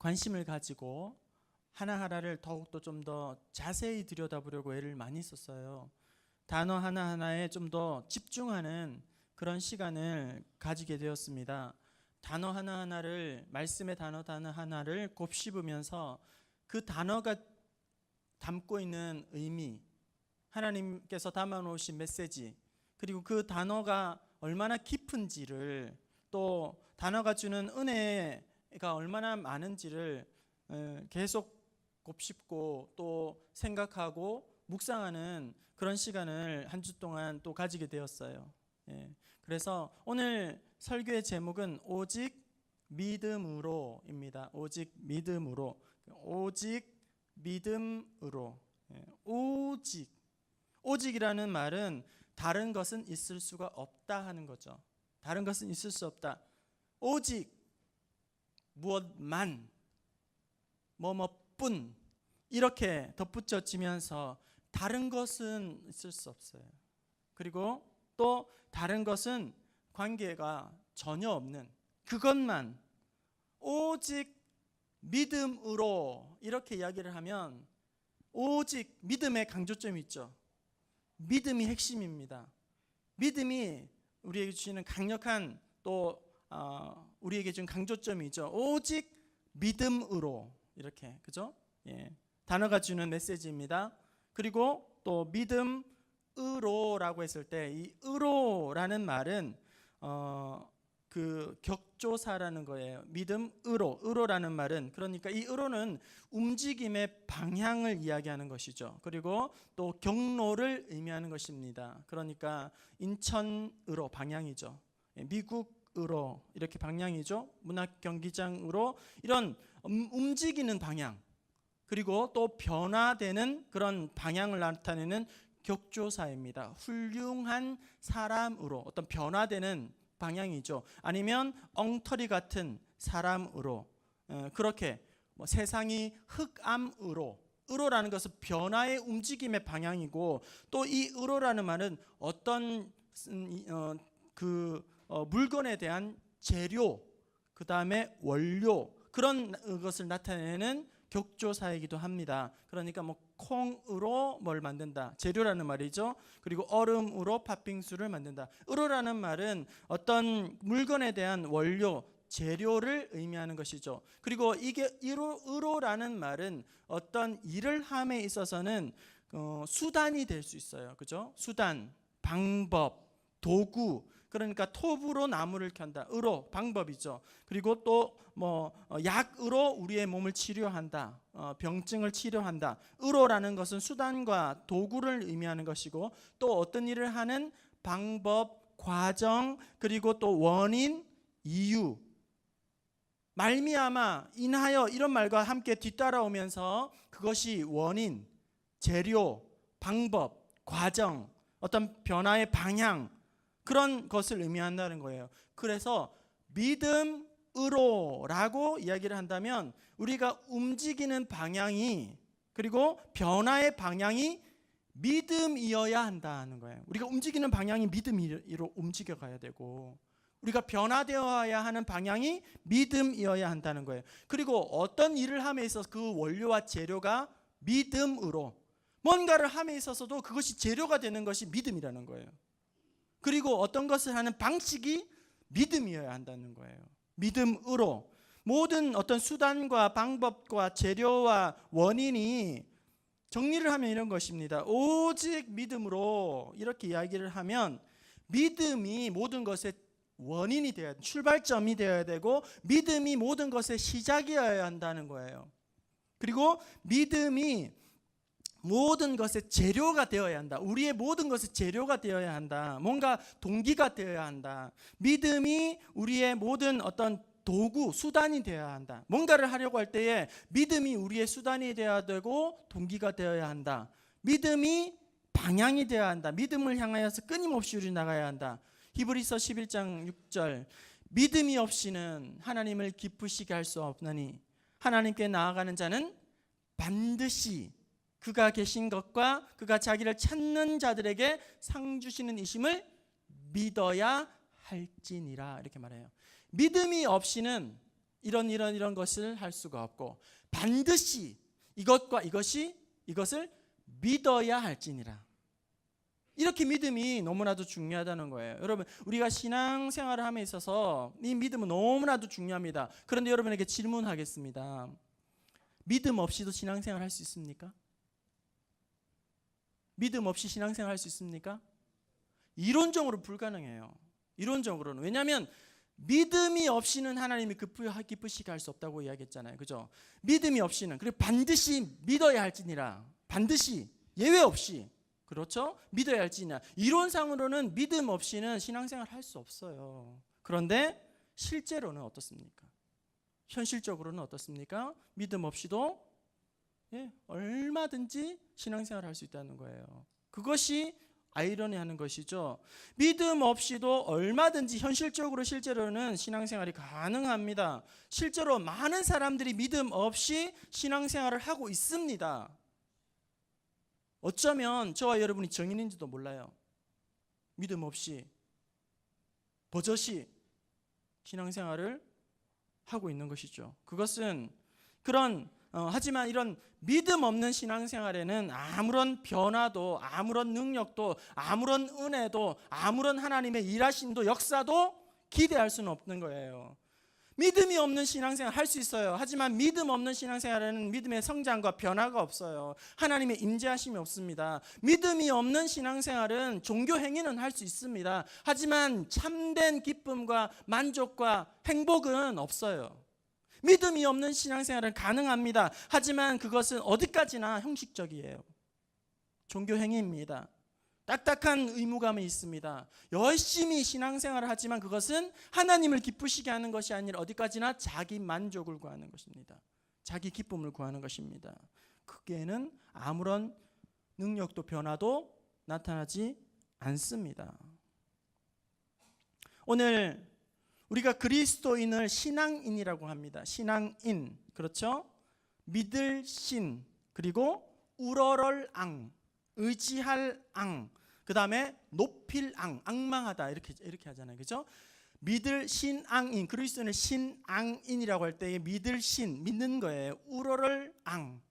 관심을 가지고 하나하나를 더욱더 좀 더 자세히 들여다보려고 애를 많이 썼어요. 단어 하나하나에 좀 더 집중하는 그런 시간을 가지게 되었습니다. 단어 하나하나를, 말씀의 단어 하나하나를 곱씹으면서 그 단어가 담고 있는 의미, 하나님께서 담아놓으신 메시지, 그리고 그 단어가 얼마나 깊은지를, 또 단어가 주는 은혜가 얼마나 많은지를 계속 곱씹고 또 생각하고 묵상하는 그런 시간을 한 주 동안 또 가지게 되었어요. 그래서 오늘 설교의 제목은 오직 믿음으로입니다. 오직 믿음으로. 오직 믿음으로. 오직이라는 말은 다른 것은 있을 수가 없다 하는 거죠. 다른 것은 있을 수 없다. 오직 무엇만, 뭐뭐뿐, 이렇게 덧붙여지면서 다른 것은 있을 수 없어요. 그리고 또 다른 것은 관계가 전혀 없는, 그것만, 오직 믿음으로, 이렇게 이야기를 하면 오직 믿음의 강조점이 있죠. 믿음이 핵심입니다. 믿음이 우리에게 주시는 강력한, 또 우리에게 주는 강조점이 있죠. 오직 믿음으로, 이렇게, 그죠? 단어가 주는 메시지입니다. 그리고 또 믿음으로라고 했을 때, 이 으로라는 말은 그 격조사라는 거예요. 으로라는 말은, 그러니까 이 으로는 움직임의 방향을 이야기하는 것이죠. 그리고 또 경로를 의미하는 것입니다. 그러니까 인천으로 방향이죠. 미국으로 이렇게 방향이죠. 문학 경기장으로, 이런 움직이는 방향, 그리고 또 변화되는 그런 방향을 나타내는 격조사입니다. 훌륭한 사람으로, 어떤 변화되는 방향이죠. 아니면 엉터리 같은 사람으로, 그렇게 세상이 흑암으로, 으로라는 것은 변화의 움직임의 방향이고, 또 이 으로라는 말은 어떤 물건에 대한 재료, 그 다음에 원료, 그런 것을 나타내는 격조사이기도 합니다. 그러니까 콩으로 뭘 만든다, 재료라는 말이죠. 그리고 얼음으로 팥빙수를 만든다. 으로라는 말은 어떤 물건에 대한 원료, 재료를 의미하는 것이죠. 그리고 이게 으로라는 말은 어떤 일을 함에 있어서는 수단이 될 수 있어요. 그죠? 수단, 방법, 도구. 그러니까 톱으로 나무를 켠다. 으로, 방법이죠. 그리고 또 약으로 우리의 몸을 치료한다. 병증을 치료한다. 으로라는 것은 수단과 도구를 의미하는 것이고, 또 어떤 일을 하는 방법, 과정, 그리고 또 원인, 이유, 말미암아, 인하여, 이런 말과 함께 뒤따라오면서 그것이 원인, 재료, 방법, 과정, 어떤 변화의 방향, 그런 것을 의미한다는 거예요. 그래서 믿음으로라고 이야기를 한다면 우리가 움직이는 방향이, 그리고 변화의 방향이 믿음이어야 한다는 거예요. 우리가 움직이는 방향이 믿음으로 움직여가야 되고, 우리가 변화되어야 하는 방향이 믿음이어야 한다는 거예요. 그리고 어떤 일을 함에 있어서 그 원료와 재료가 믿음으로, 뭔가를 함에 있어서도 그것이 재료가 되는 것이 믿음이라는 거예요. 그리고 어떤 것을 하는 방식이 믿음이어야 한다는 거예요. 믿음으로. 모든 어떤 수단과 방법과 재료와 원인이, 정리를 하면 이런 것입니다. 오직 믿음으로, 이렇게 이야기를 하면 믿음이 모든 것의 원인이 되어야, 출발점이 되어야 되고, 믿음이 모든 것의 시작이어야 한다는 거예요. 그리고 믿음이 모든 것의 재료가 되어야 한다. 우리의 모든 것의 재료가 되어야 한다. 뭔가 동기가 되어야 한다. 믿음이 우리의 모든 어떤 도구, 수단이 되어야 한다. 뭔가를 하려고 할 때에 믿음이 우리의 수단이 되어야 되고 동기가 되어야 한다. 믿음이 방향이 되어야 한다. 믿음을 향하여서 끊임없이 우리 나가야 한다. 히브리서 11장 6절, 믿음이 없이는 하나님을 기쁘시게 할 수 없나니 하나님께 나아가는 자는 반드시 그가 계신 것과 그가 자기를 찾는 자들에게 상 주시는 이심을 믿어야 할지니라, 이렇게 말해요. 믿음이 없이는, 이런 것을 할 수가 없고 반드시 이것과 이것을 믿어야 할지니라. 이렇게 믿음이 너무나도 중요하다는 거예요. 여러분, 우리가 신앙생활을 함에 있어서 이 믿음은 너무나도 중요합니다. 그런데 여러분에게 질문하겠습니다. 믿음 없이도 신앙생활 할 수 있습니까? 믿음 없이 신앙생활 할 수 있습니까? 이론적으로 불가능해요. 이론적으로는. 왜냐하면 믿음이 없이는 하나님이 기쁘시게 할 수 없다고 이야기했잖아요. 그죠? 믿음이 없이는, 그리고 반드시 믿어야 할지니라. 반드시 예외 없이, 그렇죠? 믿어야 할지니라. 이론상으로는 믿음 없이는 신앙생활 할 수 없어요. 그런데 실제로는 어떻습니까? 현실적으로는 어떻습니까? 믿음 없이도 얼마든지 신앙생활을 할 수 있다는 거예요. 그것이 아이러니하는 것이죠. 믿음 없이도 얼마든지 현실적으로 실제로는 신앙생활이 가능합니다. 실제로 많은 사람들이 믿음 없이 신앙생활을 하고 있습니다. 어쩌면 저와 여러분이 정인인지도 몰라요. 믿음 없이 버젓이 신앙생활을 하고 있는 것이죠. 그것은 하지만 이런 믿음 없는 신앙생활에는 아무런 변화도, 아무런 능력도, 아무런 은혜도, 아무런 하나님의 일하심도, 역사도 기대할 수는 없는 거예요. 믿음이 없는 신앙생활 할 수 있어요. 하지만 믿음 없는 신앙생활에는 믿음의 성장과 변화가 없어요. 하나님의 임재하심이 없습니다. 믿음이 없는 신앙생활은 종교 행위는 할 수 있습니다. 하지만 참된 기쁨과 만족과 행복은 없어요. 믿음이 없는 신앙생활은 가능합니다. 하지만 그것은 어디까지나 형식적이에요. 종교 행위입니다. 딱딱한 의무감이 있습니다. 열심히 신앙생활을 하지만 그것은 하나님을 기쁘시게 하는 것이 아니라 어디까지나 자기 만족을 구하는 것입니다. 자기 기쁨을 구하는 것입니다. 그게는 아무런 능력도 변화도 나타나지 않습니다. 오늘 우리가 그리스도인을 신앙인이라고 합니다. 신앙인, 그렇죠? 믿을 신, 그리고 우러럴 앙, 의지할 앙, 그 다음에 높일 앙, 앙망하다 이렇게 하잖아요, 그렇죠? 믿을 신앙인, 그리스도인을 신앙인이라고 할 때 믿을 신, 믿는 거예요. 우러럴 앙,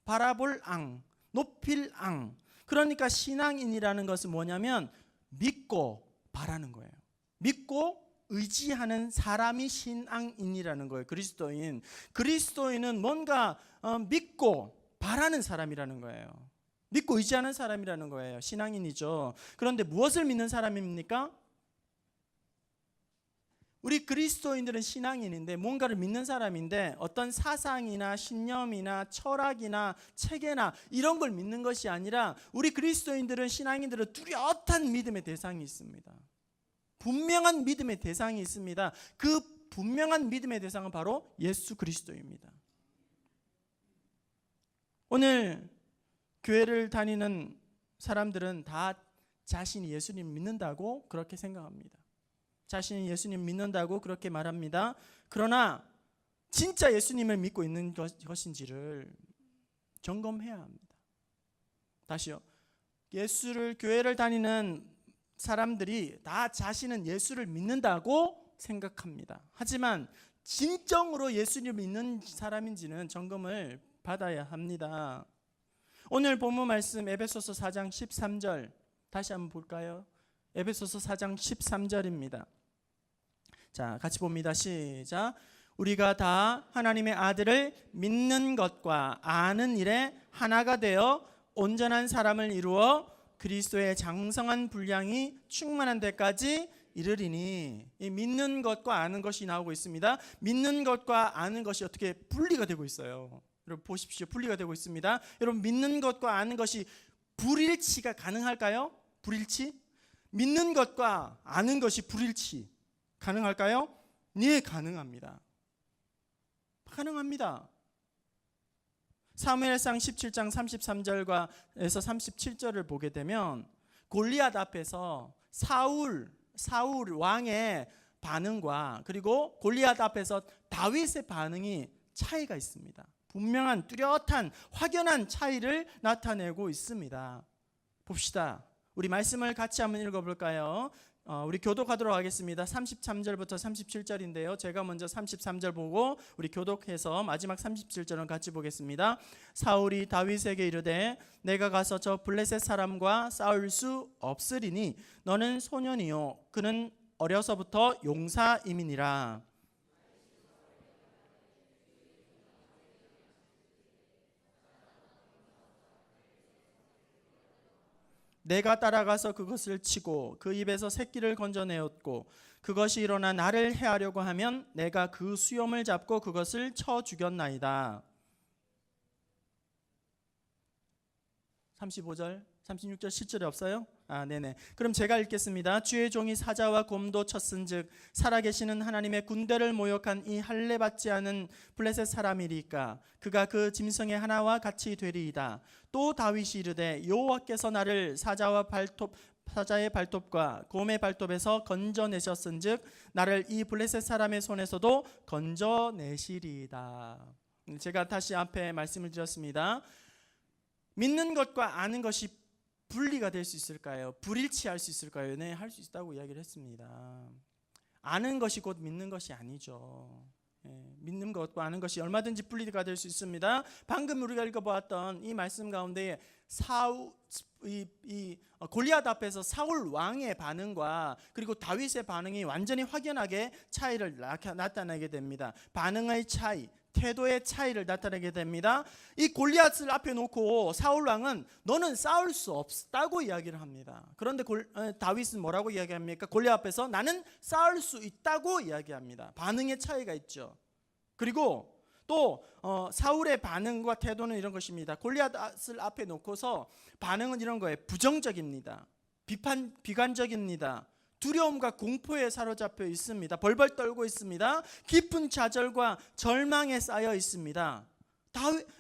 바라볼 앙, 높일 앙. 그러니까 신앙인이라는 것은 뭐냐면 믿고 바라는 거예요. 믿고 의지하는 사람이 신앙인이라는 거예요. 그리스도인은 뭔가 믿고 바라는 사람이라는 거예요. 믿고 의지하는 사람이라는 거예요. 신앙인이죠. 그런데 무엇을 믿는 사람입니까? 우리 그리스도인들은 신앙인인데 뭔가를 믿는 사람인데 어떤 사상이나 신념이나 철학이나 체계나 이런 걸 믿는 것이 아니라 우리 그리스도인들은, 신앙인들은 뚜렷한 믿음의 대상이 있습니다. 분명한 믿음의 대상이 있습니다. 그 분명한 믿음의 대상은 바로 예수 그리스도입니다. 오늘 교회를 다니는 사람들은 다 자신이 예수님 믿는다고 그렇게 생각합니다. 자신이 예수님 믿는다고 그렇게 말합니다. 그러나 진짜 예수님을 믿고 있는 것인지를 점검해야 합니다. 다시요. 교회를 다니는 사람들이 다 자신은 예수를 믿는다고 생각합니다. 하지만 진정으로 예수님을 믿는 사람인지는 점검을 받아야 합니다. 오늘 본문 말씀 에베소서 4장 13절 다시 한번 볼까요? 에베소서 4장 13절입니다. 자, 같이 봅니다. 시작. 우리가 다 하나님의 아들을 믿는 것과 아는 일에 하나가 되어 온전한 사람을 이루어 그리스도의 장성한 분량이 충만한 데까지 이르리니. 이 믿는 것과 아는 것이 나오고 있습니다. 믿는 것과 아는 것이 어떻게 분리가 되고 있어요. 여러분 보십시오. 분리가 되고 있습니다. 여러분 믿는 것과 아는 것이 불일치가 가능할까요? 불일치? 믿는 것과 아는 것이 불일치 가능할까요? 네, 가능합니다. 가능합니다. 사무엘상 17장 33절에서 37절을 보게 되면 골리앗 앞에서 사울 왕의 반응과 그리고 골리앗 앞에서 다윗의 반응이 차이가 있습니다. 분명한 뚜렷한 확연한 차이를 나타내고 있습니다. 봅시다. 우리 말씀을 같이 한번 읽어볼까요? 우리 교독하도록 하겠습니다. 33절부터 37절인데요. 제가 먼저 33절 보고 우리 교독해서 마지막 37절은 같이 보겠습니다. 사울이 다윗에게 이르되 내가 가서 저 블레셋 사람과 싸울 수 없으리니 너는 소년이요 그는 어려서부터 용사임이니라. 내가 따라가서 그것을 치고 그 입에서 새끼를 건져내었고 그것이 일어나 나를 해하려고 하면 내가 그 수염을 잡고 그것을 쳐 죽였나이다. 35절, 36절 실절이 없어요? 네네. 그럼 제가 읽겠습니다. 주의 종이 사자와 곰도 쳤은즉 살아계시는 하나님의 군대를 모욕한 이 할례 받지 않은 블레셋 사람이리까 그가 그 짐승의 하나와 같이 되리이다. 또 다윗이 이르되 여호와께서 나를 사자의 발톱과 곰의 발톱에서 건져내셨은즉 나를 이 블레셋 사람의 손에서도 건져내시리이다. 제가 다시 앞에 말씀을 드렸습니다. 믿는 것과 아는 것이 분리가 될 수 있을까요? 불일치할 수 있을까요? 네, 할 수 있다고 이야기를 했습니다. 아는 것이 곧 믿는 것이 아니죠. 믿는 것과 아는 것이 얼마든지 분리가 될 수 있습니다. 방금 우리가 읽어보았던 이 말씀 가운데 골리앗 앞에서 사울 왕의 반응과 그리고 다윗의 반응이 완전히 확연하게 차이를 나타내게 됩니다. 반응의 차이, 태도의 차이를 나타내게 됩니다. 이 골리앗을 앞에 놓고 사울 왕은 너는 싸울 수 없다고 이야기를 합니다. 그런데 다윗은 뭐라고 이야기합니까? 골리앗 앞에서 나는 싸울 수 있다고 이야기합니다. 반응의 차이가 있죠. 그리고 또 사울의 반응과 태도는 이런 것입니다. 골리앗을 앞에 놓고서 반응은 이런 거예요. 부정적입니다. 비관적입니다. 두려움과 공포에 사로잡혀 있습니다. 벌벌 떨고 있습니다. 깊은 좌절과 절망에 쌓여 있습니다.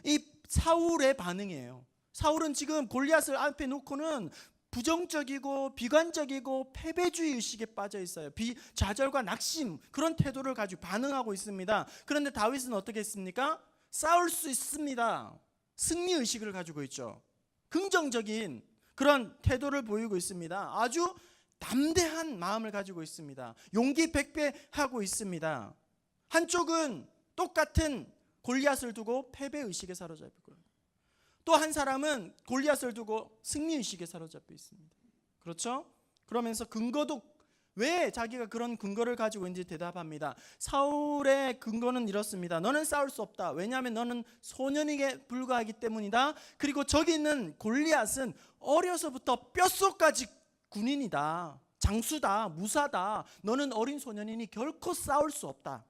이 사울의 반응이에요. 사울은 지금 골리앗을 앞에 놓고는 부정적이고 비관적이고 패배주의 의식에 빠져 있어요. 좌절과 낙심 그런 태도를 가지고 반응하고 있습니다. 그런데 다윗은 어떻게 했습니까? 싸울 수 있습니다. 승리 의식을 가지고 있죠. 긍정적인 그런 태도를 보이고 있습니다. 아주 담대한 마음을 가지고 있습니다. 용기 백배하고 있습니다. 한쪽은 똑같은 골리앗을 두고 패배의식에 사로잡히고 또 한 사람은 골리앗을 두고 승리의식에 사로잡혀 있습니다. 그렇죠? 그러면서 근거도 왜 자기가 그런 근거를 가지고 있는지 대답합니다. 사울의 근거는 이렇습니다. 너는 싸울 수 없다. 왜냐하면 너는 소년에게 불과하기 때문이다. 그리고 저기 있는 골리앗은 어려서부터 뼛속까지 군인이다. 장수다. 무사다. 너는 어린 소년이니 결코 싸울 수 없다.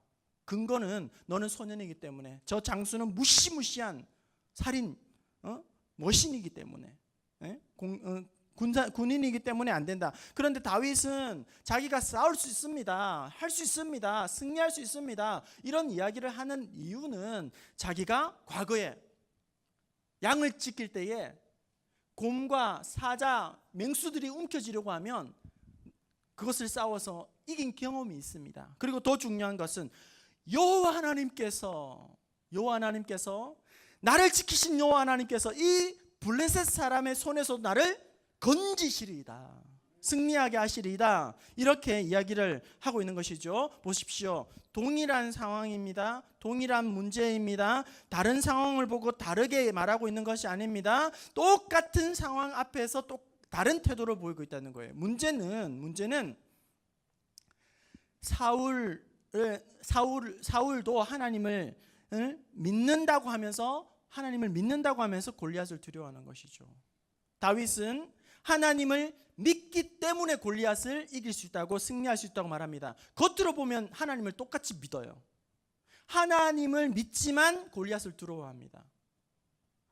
근거는 너는 소년이기 때문에 저 장수는 무시무시한 살인 머신이기 때문에 군인이기 때문에 안 된다. 그런데 다윗은 자기가 싸울 수 있습니다. 할 수 있습니다. 승리할 수 있습니다. 이런 이야기를 하는 이유는 자기가 과거에 양을 지킬 때에 곰과 사자, 맹수들이 움켜쥐려고 하면 그것을 싸워서 이긴 경험이 있습니다. 그리고 더 중요한 것은 여호와 하나님께서 나를 지키신 여호와 하나님께서 이 블레셋 사람의 손에서 나를 건지시리이다. 승리하게 하시리이다. 이렇게 이야기를 하고 있는 것이죠. 보십시오. 동일한 상황입니다. 동일한 문제입니다. 다른 상황을 보고 다르게 말하고 있는 것이 아닙니다. 똑같은 상황 앞에서 또 다른 태도를 보이고 있다는 거예요. 문제는 사울도 하나님을 믿는다고 하면서 골리앗을 두려워하는 것이죠. 다윗은 하나님을 믿기 때문에 골리앗을 이길 수 있다고 승리할 수 있다고 말합니다. 겉으로 보면 하나님을 똑같이 믿어요. 하나님을 믿지만 골리앗을 두려워합니다.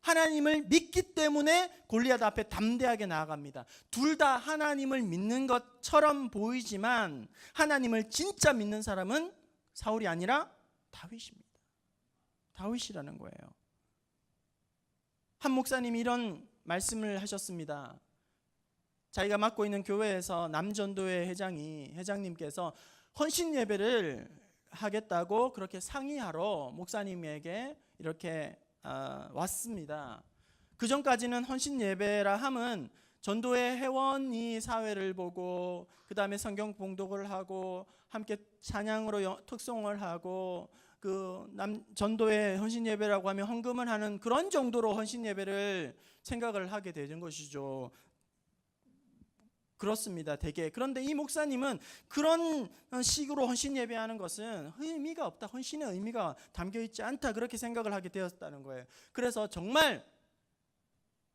하나님을 믿기 때문에 골리앗 앞에 담대하게 나아갑니다. 둘 다 하나님을 믿는 것처럼 보이지만 하나님을 진짜 믿는 사람은 사울이 아니라 다윗입니다. 다윗이라는 거예요. 한 목사님이 이런 말씀을 하셨습니다. 자기가 맡고 있는 교회에서 남전도회 회장님께서 헌신 예배를 하겠다고 그렇게 상의하러 목사님에게 이렇게 왔습니다. 그 전까지는 헌신 예배라 함은 전도회 회원이 사회를 보고 그 다음에 성경 봉독을 하고 함께 찬양으로 특송을 하고 전도회 헌신 예배라고 하면 헌금을 하는 그런 정도로 헌신 예배를 생각을 하게 되는 것이죠. 그렇습니다. 대개. 그런데 이 목사님은 그런 식으로 헌신 예배하는 것은 의미가 없다. 헌신의 의미가 담겨 있지 않다. 그렇게 생각을 하게 되었다는 거예요. 그래서 정말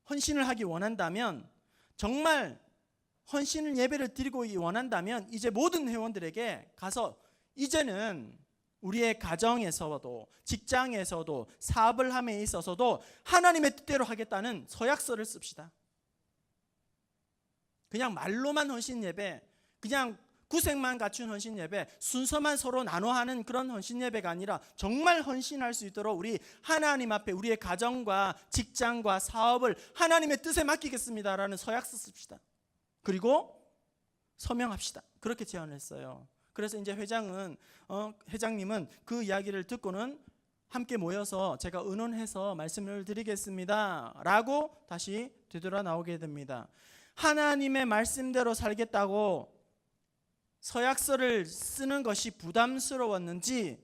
헌신을 하기 원한다면, 정말 헌신을 예배를 드리고 원한다면 이제 모든 회원들에게 가서 이제는 우리의 가정에서도 직장에서도 사업을 함에 있어서도 하나님의 뜻대로 하겠다는 서약서를 씁시다. 그냥 말로만 헌신 예배, 그냥 구색만 갖춘 헌신 예배, 순서만 서로 나눠하는 그런 헌신 예배가 아니라 정말 헌신할 수 있도록 우리 하나님 앞에 우리의 가정과 직장과 사업을 하나님의 뜻에 맡기겠습니다라는 서약서 씁시다. 그리고 서명합시다. 그렇게 제안했어요. 그래서 이제 회장님은 그 이야기를 듣고는 함께 모여서 제가 의논해서 말씀을 드리겠습니다 라고 다시 되돌아 나오게 됩니다. 하나님의 말씀대로 살겠다고 서약서를 쓰는 것이 부담스러웠는지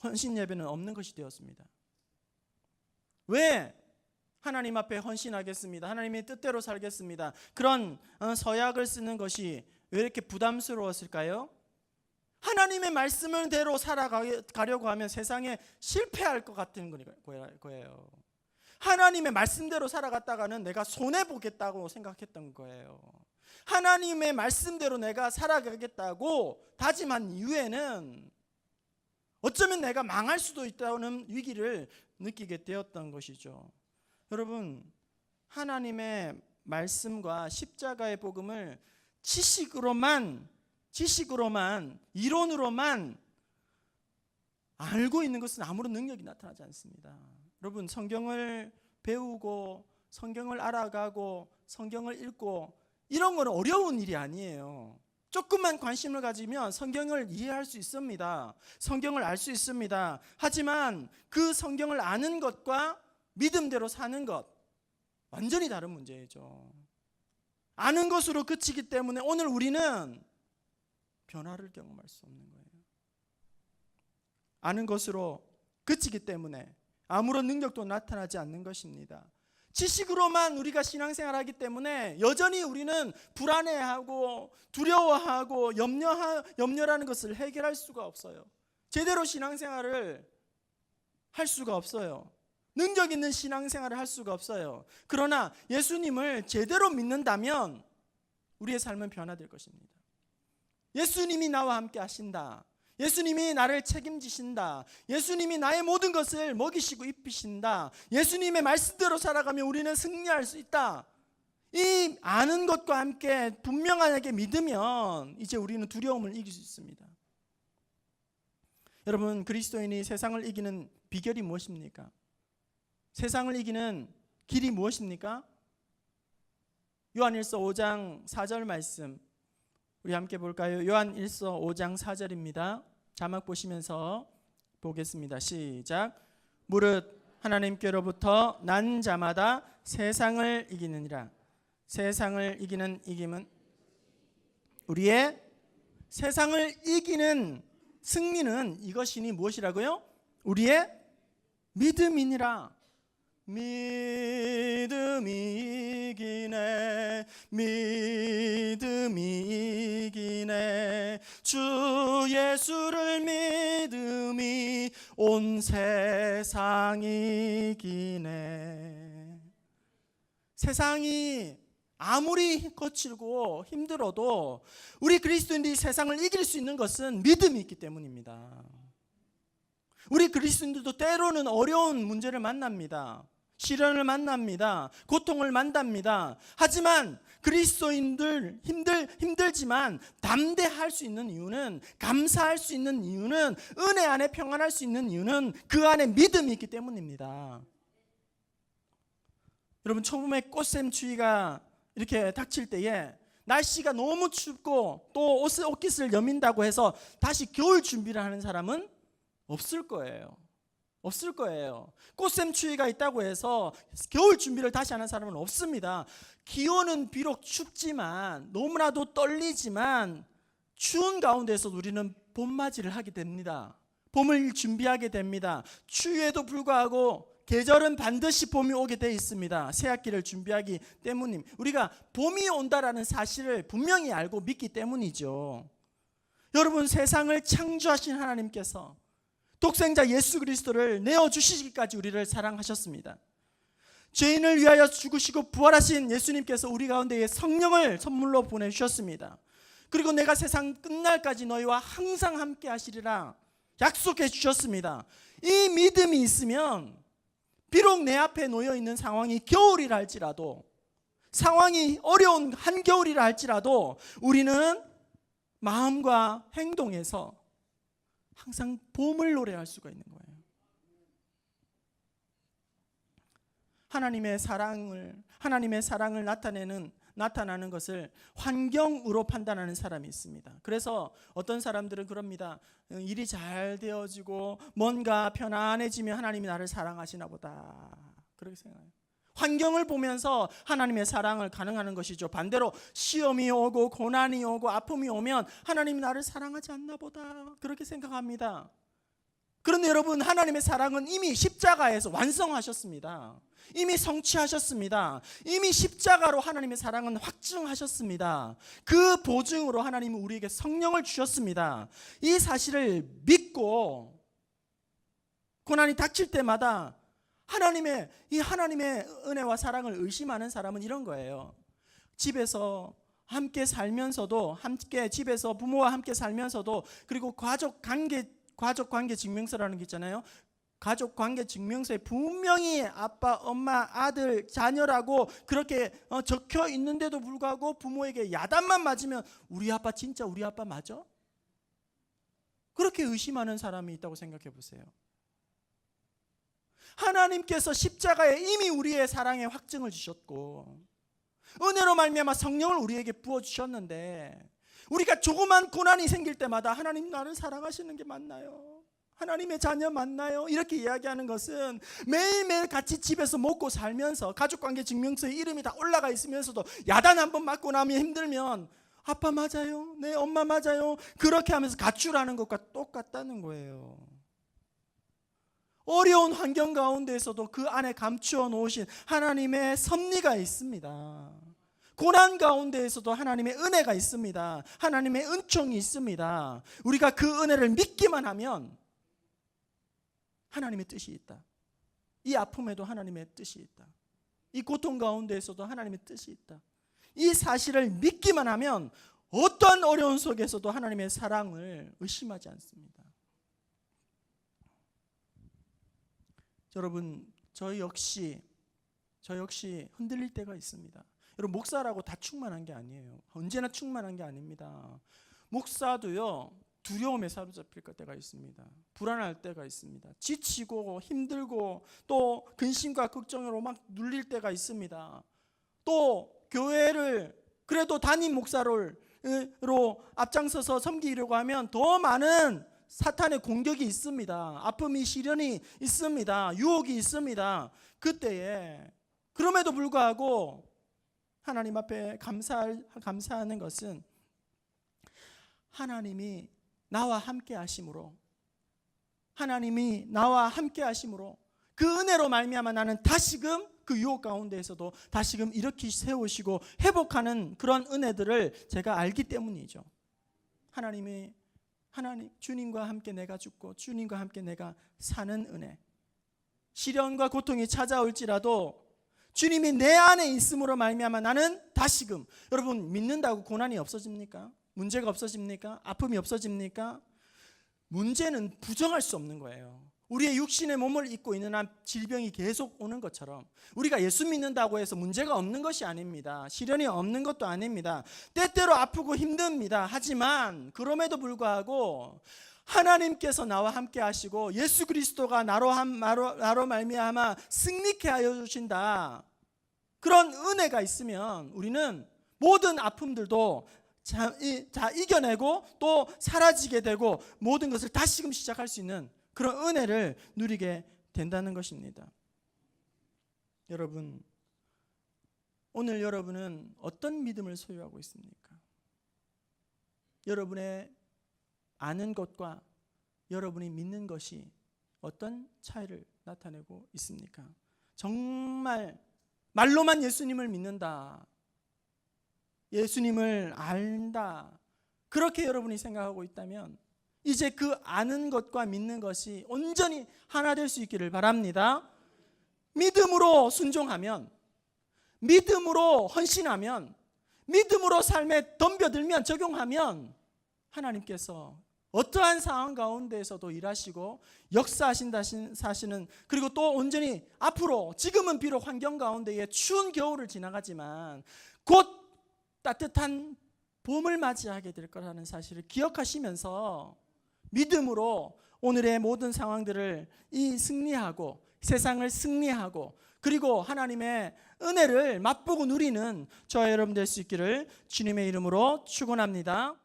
헌신 예배는 없는 것이 되었습니다. 왜? 하나님 앞에 헌신하겠습니다, 하나님의 뜻대로 살겠습니다, 그런 서약을 쓰는 것이 왜 이렇게 부담스러웠을까요? 하나님의 말씀대로 살아가려고 하면 세상에 실패할 것 같은 거예요. 하나님의 말씀대로 살아갔다가는 내가 손해보겠다고 생각했던 거예요. 하나님의 말씀대로 내가 살아가겠다고 다짐한 이후에는 어쩌면 내가 망할 수도 있다는 위기를 느끼게 되었던 것이죠. 여러분, 하나님의 말씀과 십자가의 복음을 지식으로만 이론으로만 알고 있는 것은 아무런 능력이 나타나지 않습니다. 여러분, 성경을 배우고 성경을 알아가고 성경을 읽고 이런 거는 어려운 일이 아니에요. 조금만 관심을 가지면 성경을 이해할 수 있습니다. 성경을 알 수 있습니다. 하지만 그 성경을 아는 것과 믿음대로 사는 것, 완전히 다른 문제죠. 아는 것으로 그치기 때문에 오늘 우리는 변화를 경험할 수 없는 거예요. 아는 것으로 그치기 때문에 아무런 능력도 나타나지 않는 것입니다. 지식으로만 우리가 신앙생활하기 때문에 여전히 우리는 불안해하고 두려워하고 염려라는 것을 해결할 수가 없어요. 제대로 신앙생활을 할 수가 없어요. 능력 있는 신앙생활을 할 수가 없어요. 그러나 예수님을 제대로 믿는다면 우리의 삶은 변화될 것입니다. 예수님이 나와 함께 하신다, 예수님이 나를 책임지신다, 예수님이 나의 모든 것을 먹이시고 입히신다, 예수님의 말씀대로 살아가면 우리는 승리할 수 있다, 이 아는 것과 함께 분명하게 믿으면 이제 우리는 두려움을 이길 수 있습니다. 여러분, 그리스도인이 세상을 이기는 비결이 무엇입니까? 세상을 이기는 길이 무엇입니까? 요한일서 5장 4절 말씀 우리 함께 볼까요? 요한일서 5장 4절입니다. 자막 보시면서 보겠습니다. 시작. 무릇 하나님께로부터 난 자마다 세상을 이기느니라. 세상을 이기는 이김은 우리의 세상을 이기는 승리는 이것이니 무엇이라고요? 우리의 믿음이니라. 믿음이 이기네, 믿음이 이기네, 주 예수를 믿음이 온 세상이 이기네. 세상이 아무리 거칠고 힘들어도 우리 그리스도인들이 세상을 이길 수 있는 것은 믿음이 있기 때문입니다. 우리 그리스도인들도 때로는 어려운 문제를 만납니다. 시련을 만납니다. 고통을 만납니다. 하지만 그리스도인들 힘들지만 담대할 수 있는 이유는, 감사할 수 있는 이유는, 은혜 안에 평안할 수 있는 이유는 그 안에 믿음이 있기 때문입니다. 여러분, 처음에 꽃샘추위가 이렇게 닥칠 때에 날씨가 너무 춥고 또 옷깃을 여민다고 해서 다시 겨울 준비를 하는 사람은 없을 거예요. 없을 거예요. 꽃샘추위가 있다고 해서 겨울 준비를 다시 하는 사람은 없습니다. 기온은 비록 춥지만, 너무나도 떨리지만 추운 가운데서 우리는 봄맞이를 하게 됩니다. 봄을 준비하게 됩니다. 추위에도 불구하고 계절은 반드시 봄이 오게 돼 있습니다. 새학기를 준비하기 때문입니다. 우리가 봄이 온다라는 사실을 분명히 알고 믿기 때문이죠. 여러분, 세상을 창조하신 하나님께서 독생자 예수 그리스도를 내어주시기까지 우리를 사랑하셨습니다. 죄인을 위하여 죽으시고 부활하신 예수님께서 우리 가운데에 성령을 선물로 보내주셨습니다. 그리고 내가 세상 끝날까지 너희와 항상 함께 하시리라 약속해 주셨습니다. 이 믿음이 있으면 비록 내 앞에 놓여 있는 상황이 겨울이라 할지라도, 상황이 어려운 한겨울이라 할지라도 우리는 마음과 행동에서 항상 봄을 노래할 수가 있는 거예요. 하나님의 사랑을 나타나는 것을 환경으로 판단하는 사람이 있습니다. 그래서 어떤 사람들은 그럽니다. 일이 잘 되어지고 뭔가 편안해지면 하나님이 나를 사랑하시나 보다, 그렇게 생각해요. 환경을 보면서 하나님의 사랑을 가능하는 것이죠. 반대로 시험이 오고 고난이 오고 아픔이 오면 하나님이 나를 사랑하지 않나 보다, 그렇게 생각합니다. 그런데 여러분, 하나님의 사랑은 이미 십자가에서 완성하셨습니다. 이미 성취하셨습니다. 이미 십자가로 하나님의 사랑은 확증하셨습니다. 그 보증으로 하나님은 우리에게 성령을 주셨습니다. 이 사실을 믿고 고난이 닥칠 때마다 하나님의 은혜와 사랑을 의심하는 사람은 이런 거예요. 집에서 함께 살면서도, 집에서 부모와 함께 살면서도, 그리고 가족 관계 증명서라는 게 있잖아요. 가족 관계 증명서에 분명히 아빠, 엄마, 아들, 자녀라고 그렇게 적혀 있는데도 불구하고 부모에게 야단만 맞으면 우리 아빠 진짜 우리 아빠 맞아? 그렇게 의심하는 사람이 있다고 생각해 보세요. 하나님께서 십자가에 이미 우리의 사랑의 확증을 주셨고 은혜로 말미암아 성령을 우리에게 부어주셨는데, 우리가 조그만 고난이 생길 때마다 하나님 나를 사랑하시는 게 맞나요? 하나님의 자녀 맞나요? 이렇게 이야기하는 것은 매일매일 같이 집에서 먹고 살면서 가족관계 증명서에 이름이 다 올라가 있으면서도 야단 한번 맞고 나면 힘들면 아빠 맞아요? 네, 엄마 맞아요? 그렇게 하면서 가출하는 것과 똑같다는 거예요. 어려운 환경 가운데에서도 그 안에 감추어 놓으신 하나님의 섭리가 있습니다. 고난 가운데에서도 하나님의 은혜가 있습니다. 하나님의 은총이 있습니다. 우리가 그 은혜를 믿기만 하면 하나님의 뜻이 있다. 이 아픔에도 하나님의 뜻이 있다. 이 고통 가운데에서도 하나님의 뜻이 있다. 이 사실을 믿기만 하면 어떠한 어려운 속에서도 하나님의 사랑을 의심하지 않습니다. 여러분, 저 역시 흔들릴 때가 있습니다. 여러분, 목사라고 다 충만한 게 아니에요. 언제나 충만한 게 아닙니다. 목사도요, 두려움에 사로잡힐 때가 있습니다. 불안할 때가 있습니다. 지치고 힘들고 또 근심과 걱정으로 막 눌릴 때가 있습니다. 또 교회를 그래도 담임 목사로 앞장서서 섬기려고 하면 더 많은 사탄의 공격이 있습니다. 아픔이, 시련이 있습니다. 유혹이 있습니다. 그때에 그럼에도 불구하고 하나님 앞에 감사하는 것은 하나님이 나와 함께 하심으로, 그 은혜로 말미암아 나는 다시금 그 유혹 가운데에서도 다시금 일으키 세우시고 회복하는 그런 은혜들을 제가 알기 때문이죠. 주님과 함께 내가 죽고 주님과 함께 내가 사는 은혜. 시련과 고통이 찾아올지라도 주님이 내 안에 있음으로 말미암아 나는 다시금, 여러분, 믿는다고 고난이 없어집니까? 문제가 없어집니까? 아픔이 없어집니까? 문제는 부정할 수 없는 거예요. 우리의 육신의 몸을 입고 있는 한 질병이 계속 오는 것처럼 우리가 예수 믿는다고 해서 문제가 없는 것이 아닙니다. 시련이 없는 것도 아닙니다. 때때로 아프고 힘듭니다. 하지만 그럼에도 불구하고 하나님께서 나와 함께 하시고 예수 그리스도가 나로 말미암아 승리케 하여 주신다, 그런 은혜가 있으면 우리는 모든 아픔들도 이겨내고 또 사라지게 되고 모든 것을 다시금 시작할 수 있는 그런 은혜를 누리게 된다는 것입니다. 여러분, 오늘 여러분은 어떤 믿음을 소유하고 있습니까? 여러분의 아는 것과 여러분이 믿는 것이 어떤 차이를 나타내고 있습니까? 정말 말로만 예수님을 믿는다, 예수님을 안다, 그렇게 여러분이 생각하고 있다면 이제 그 아는 것과 믿는 것이 온전히 하나 될 수 있기를 바랍니다. 믿음으로 순종하면, 믿음으로 헌신하면, 믿음으로 삶에 덤벼들면, 적용하면 하나님께서 어떠한 상황 가운데에서도 일하시고 역사하신다 사시는, 그리고 또 온전히 앞으로, 지금은 비록 환경 가운데에 추운 겨울을 지나가지만 곧 따뜻한 봄을 맞이하게 될 거라는 사실을 기억하시면서 믿음으로 오늘의 모든 상황들을 승리하고, 세상을 승리하고, 그리고 하나님의 은혜를 맛보고 누리는 저와 여러분 될 수 있기를 주님의 이름으로 축원합니다.